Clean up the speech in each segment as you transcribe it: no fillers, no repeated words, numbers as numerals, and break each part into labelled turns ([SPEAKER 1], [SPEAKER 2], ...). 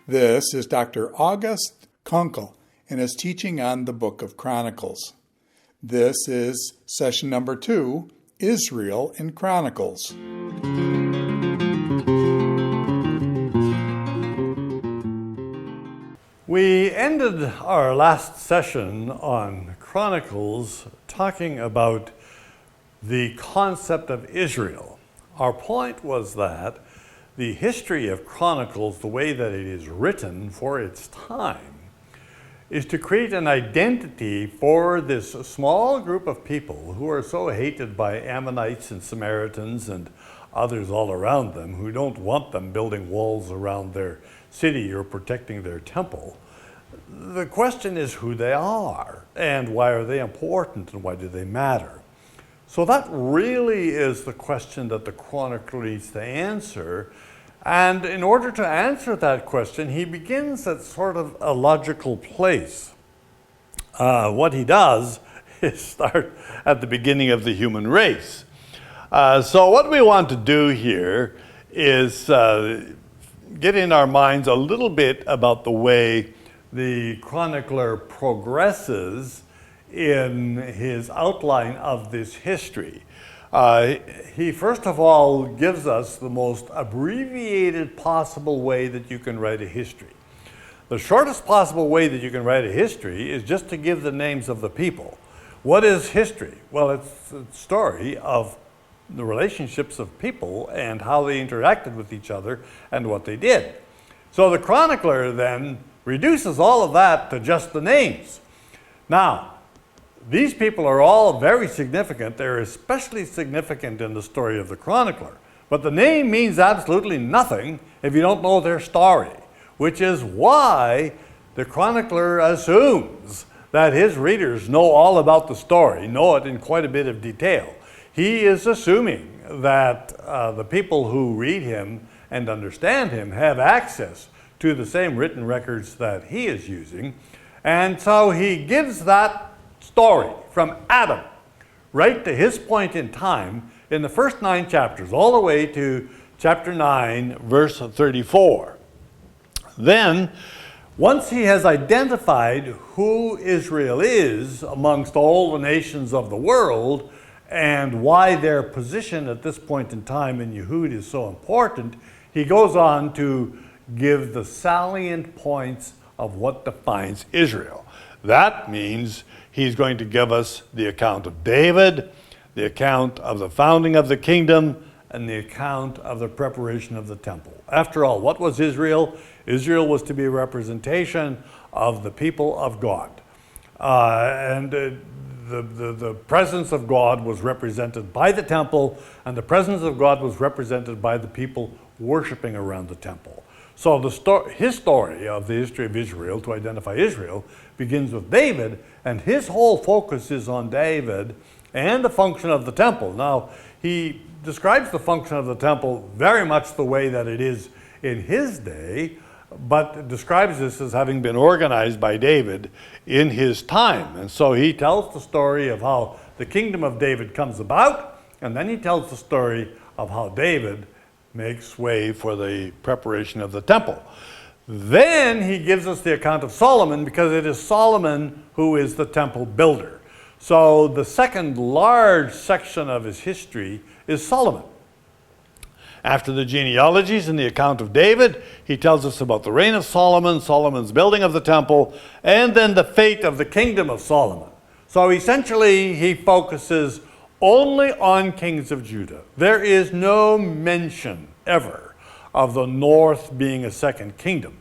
[SPEAKER 1] This is Dr. August Konkel in his teaching on the book of Chronicles. This is session number 2, Israel in Chronicles.
[SPEAKER 2] We ended our last session on Chronicles talking about the concept of Israel. Our point was that the history of Chronicles, the way that it is written for its time, is to create an identity for this small group of people who are so hated by Ammonites and Samaritans and others all around them who don't want them building walls around their city or protecting their temple. The question is who they are and why are they important and why do they matter? So that really is the question that the chronicler needs to answer. And in order to answer that question, he begins at sort of a logical place. What he does is start at the beginning of the human race. So what we want to do here is get in our minds a little bit about the way the chronicler progresses in his outline of this history. He first of all gives us the most abbreviated possible way that you can write a history. The shortest possible way that you can write a history is just to give the names of the people. What is history? Well, it's a story of the relationships of people and how they interacted with each other and what they did. So the chronicler then reduces all of that to just the names. Now, these people are all very significant. They're especially significant in the story of the chronicler. But the name means absolutely nothing if you don't know their story, which is why the chronicler assumes that his readers know all about the story, know it in quite a bit of detail. He is assuming that the people who read him and understand him have access to the same written records that he is using. And so he gives that story from Adam right to his point in time in the first 9 chapters, all the way to chapter 9, verse 34. Then, once he has identified who Israel is amongst all the nations of the world and why their position at this point in time in Yehud is so important, he goes on to give the salient points of what defines Israel. That means he's going to give us the account of David, the account of the founding of the kingdom, and the account of the preparation of the temple. After all, what was Israel? Israel was to be a representation of the people of God. The presence of God was represented by the temple, and the presence of God was represented by the people worshiping around the temple. So his story of the history of Israel, to identify Israel, begins with David, and his whole focus is on David and the function of the temple. Now, he describes the function of the temple very much the way that it is in his day, but describes this as having been organized by David in his time. And so he tells the story of how the kingdom of David comes about, and then he tells the story of how David makes way for the preparation of the temple. Then he gives us the account of Solomon, because it is Solomon who is the temple builder. So the second large section of his history is Solomon. After the genealogies and the account of David, he tells us about the reign of Solomon, Solomon's building of the temple, and then the fate of the kingdom of Solomon. So essentially, he focuses only on kings of Judah. There is no mention ever of the north being a second kingdom.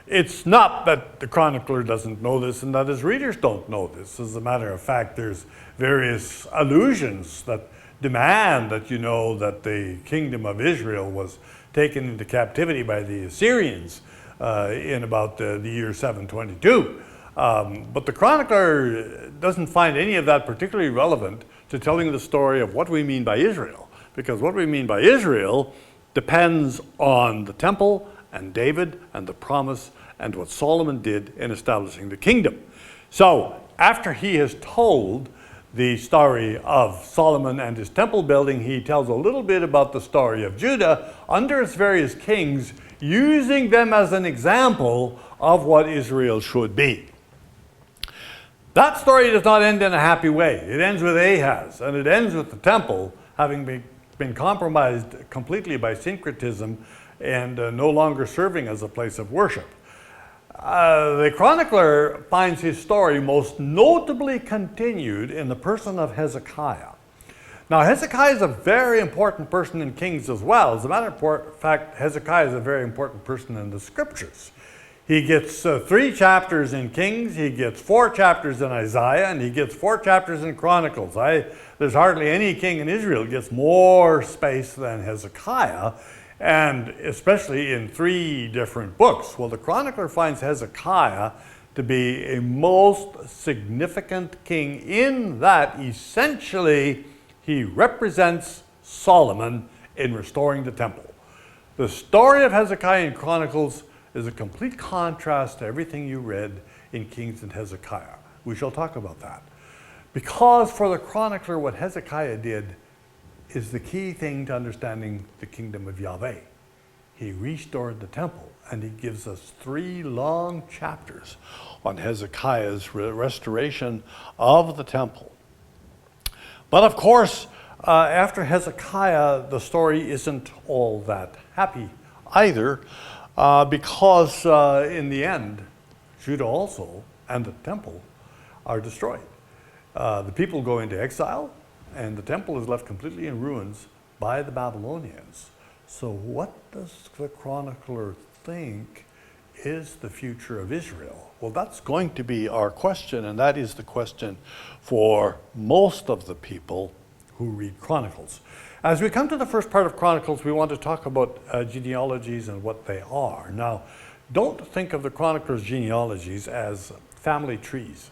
[SPEAKER 2] It's not that the chronicler doesn't know this and that his readers don't know this. As a matter of fact, there's various allusions that demand that you know that the kingdom of Israel was taken into captivity by the Assyrians in about the year 722. But the chronicler doesn't find any of that particularly relevant to telling the story of what we mean by Israel, because what we mean by Israel depends on the temple and David and the promise and what Solomon did in establishing the kingdom. So after he has told the story of Solomon and his temple building, he tells a little bit about the story of Judah under its various kings, using them as an example of what Israel should be. That story does not end in a happy way. It ends with Ahaz, and it ends with the temple having been compromised completely by syncretism and no longer serving as a place of worship. The chronicler finds his story most notably continued in the person of Hezekiah. Now, Hezekiah is a very important person in Kings as well. As a matter of fact, Hezekiah is a very important person in the Scriptures. He gets 3 chapters in Kings, he gets 4 chapters in Isaiah, and he gets 4 chapters in Chronicles. There's hardly any king in Israel who gets more space than Hezekiah, and especially in 3 different books. Well, the chronicler finds Hezekiah to be a most significant king in that essentially he represents Solomon in restoring the temple. The story of Hezekiah in Chronicles is a complete contrast to everything you read in Kings and Hezekiah. We shall talk about that. Because for the chronicler, what Hezekiah did is the key thing to understanding the kingdom of Yahweh. He restored the temple, and he gives us 3 long chapters on Hezekiah's restoration of the temple. But of course, after Hezekiah, the story isn't all that happy either, because in the end, Judah also and the temple are destroyed. The people go into exile, and the temple is left completely in ruins by the Babylonians. So what does the chronicler think is the future of Israel? Well, that's going to be our question, and that is the question for most of the people who read Chronicles. As we come to the first part of Chronicles, we want to talk about genealogies and what they are. Now, don't think of the chronicler's genealogies as family trees.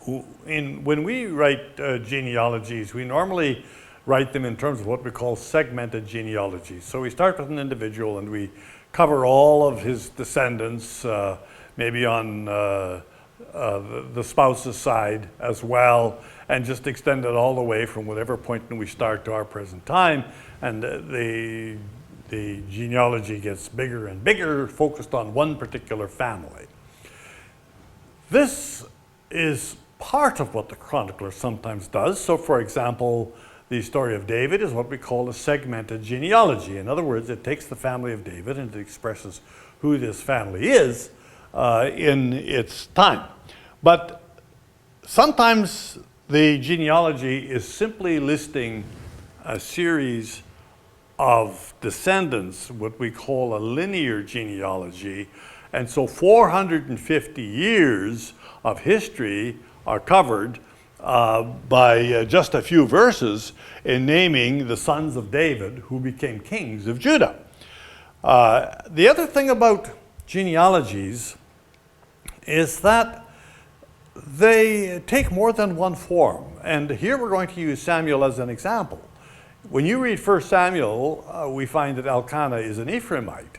[SPEAKER 2] When we write genealogies, we normally write them in terms of what we call segmented genealogies. So we start with an individual and we cover all of his descendants, maybe on the spouse's side as well, and just extend it all the way from whatever point we start to our present time. And the genealogy gets bigger and bigger, focused on one particular family. This is part of what the chronicler sometimes does. So, for example, the story of David is what we call a segmented genealogy. In other words, it takes the family of David and it expresses who this family is in its time. But sometimes the genealogy is simply listing a series of descendants, what we call a linear genealogy. And so 450 years of history are covered by just a few verses in naming the sons of David who became kings of Judah. The other thing about genealogies is that they take more than one form. And here we're going to use Samuel as an example. When you read 1 Samuel, we find that Elkanah is an Ephraimite.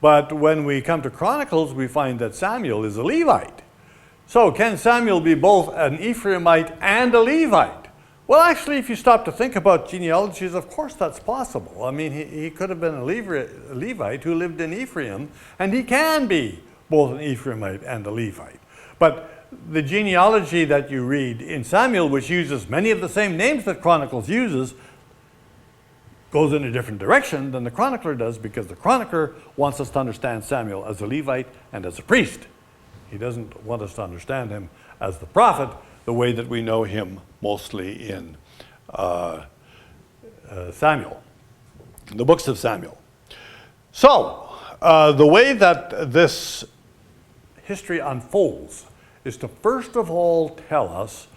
[SPEAKER 2] But when we come to Chronicles, we find that Samuel is a Levite. So can Samuel be both an Ephraimite and a Levite? Well, actually, if you stop to think about genealogies, of course that's possible. I mean, he could have been a Levite who lived in Ephraim, and he can be both an Ephraimite and a Levite. But the genealogy that you read in Samuel, which uses many of the same names that Chronicles uses, goes in a different direction than the chronicler does, because the chronicler wants us to understand Samuel as a Levite and as a priest. He doesn't want us to understand him as the prophet, the way that we know him mostly in Samuel, the books of Samuel. So, the way that this history unfolds is to first of all tell us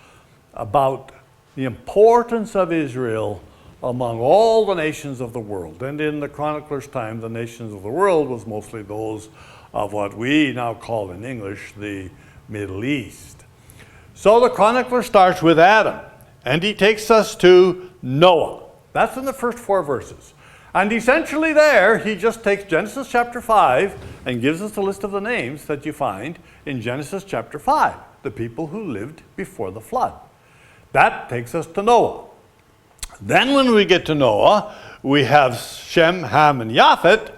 [SPEAKER 2] about the importance of Israel among all the nations of the world. And in the chronicler's time, the nations of the world was mostly those of what we now call in English the Middle East. So the chronicler starts with Adam, and he takes us to Noah. That's in the first 4 verses. And essentially there, he just takes Genesis chapter 5 and gives us a list of the names that you find in Genesis chapter 5, the people who lived before the flood. That takes us to Noah. Then when we get to Noah, we have Shem, Ham, and Japheth,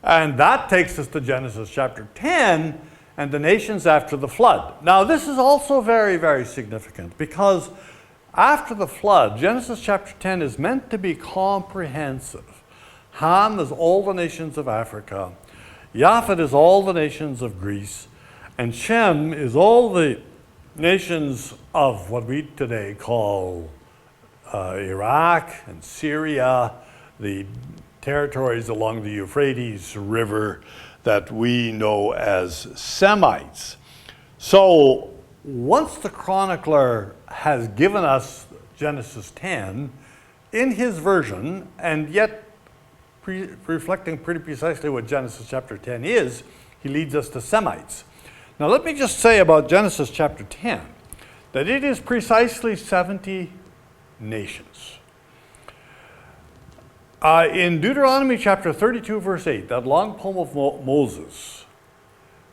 [SPEAKER 2] and that takes us to Genesis chapter 10 and the nations after the flood. Now this is also very, very significant because after the flood, Genesis chapter 10 is meant to be comprehensive. Ham is all the nations of Africa, Japheth is all the nations of Greece, and Shem is all the nations of what we today call Iraq and Syria, the territories along the Euphrates River that we know as Semites. So once the chronicler has given us Genesis 10 in his version, and yet reflecting pretty precisely what Genesis chapter 10 is, he leads us to Semites. Now let me just say about Genesis chapter 10 that it is precisely 70 nations. In Deuteronomy chapter 32 verse 8, that long poem of Moses,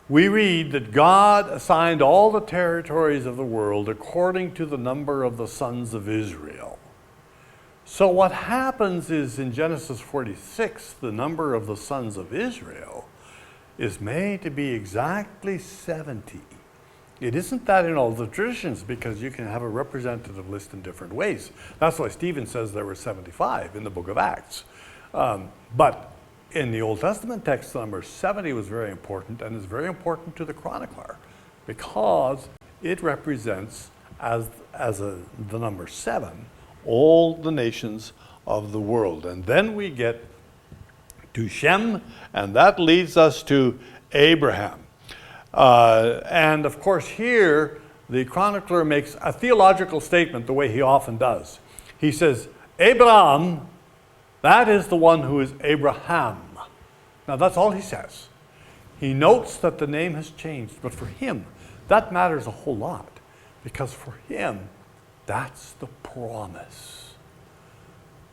[SPEAKER 2] we read that God assigned all the territories of the world according to the number of the sons of Israel. So what happens is in Genesis 46, the number of the sons of Israel is made to be exactly 70. It isn't that in all the traditions, because you can have a representative list in different ways. That's why Stephen says there were 75 in the book of Acts. But in the Old Testament text, the number 70 was very important, and is very important to the chronicler because it represents, as the number 7, all the nations of the world. And then we get to Shem, and that leads us to Abraham. And of course here, the chronicler makes a theological statement the way he often does. He says, Abraham, that is the one who is Abraham. Now that's all he says. He notes that the name has changed, but for him, that matters a whole lot, because for him, that's the promise.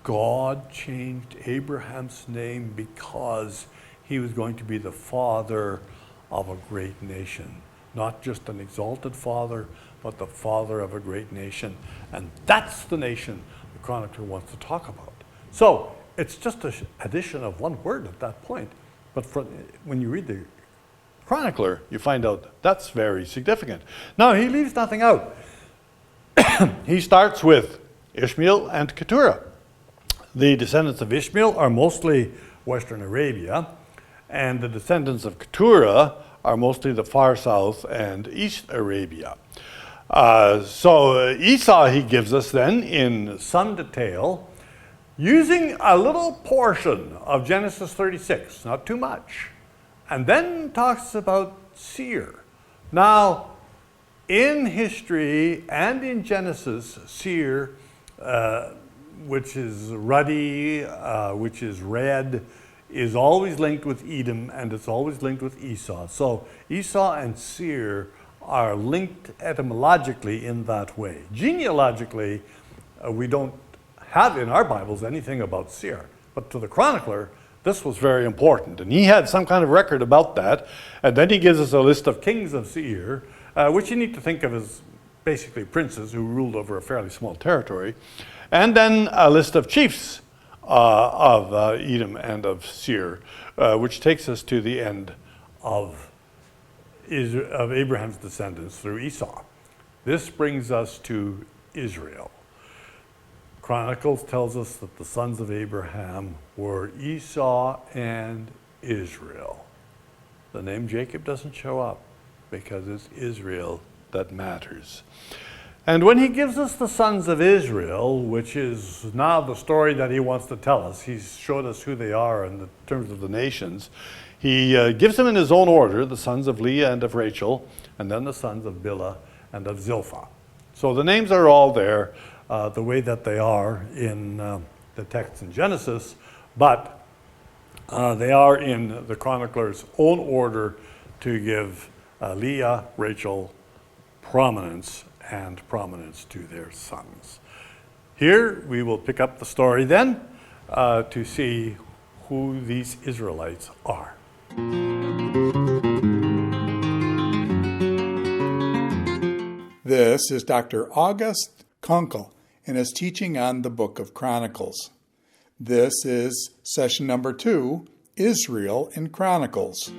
[SPEAKER 2] God changed Abraham's name because he was going to be the father of a great nation. Not just an exalted father, but the father of a great nation. And that's the nation the chronicler wants to talk about. So it's just an addition of one word at that point. But when you read the chronicler, you find out that's very significant. Now, he leaves nothing out. He starts with Ishmael and Keturah. The descendants of Ishmael are mostly Western Arabia, and the descendants of Keturah are mostly the far south and East Arabia. So Esau he gives us then in some detail, using a little portion of Genesis 36, not too much, and then talks about Seir. Now, in history and in Genesis, Seir, which is ruddy, which is red, is always linked with Edom, and it's always linked with Esau. So Esau and Seir are linked etymologically in that way. Genealogically, we don't have in our Bibles anything about Seir, but to the chronicler, this was very important, and he had some kind of record about that. And then he gives us a list of kings of Seir, which you need to think of as basically princes who ruled over a fairly small territory, and then a list of chiefs of Edom and of Seir, which takes us to the end of Abraham's descendants through Esau. This brings us to Israel. Chronicles tells us that the sons of Abraham were Esau and Israel. The name Jacob doesn't show up because it's Israel that matters. And when he gives us the sons of Israel, which is now the story that he wants to tell us, he's showed us who they are in the terms of the nations, he gives them in his own order, the sons of Leah and of Rachel, and then the sons of Bilhah and of Zilpah. So the names are all there, the way that they are in the text in Genesis, but they are in the chronicler's own order to give Leah, Rachel, prominence to their sons. Here we will pick up the story then to see who these Israelites are.
[SPEAKER 1] This is Dr. August Konkel in his teaching on the book of Chronicles. This is session number 2, Israel in Chronicles.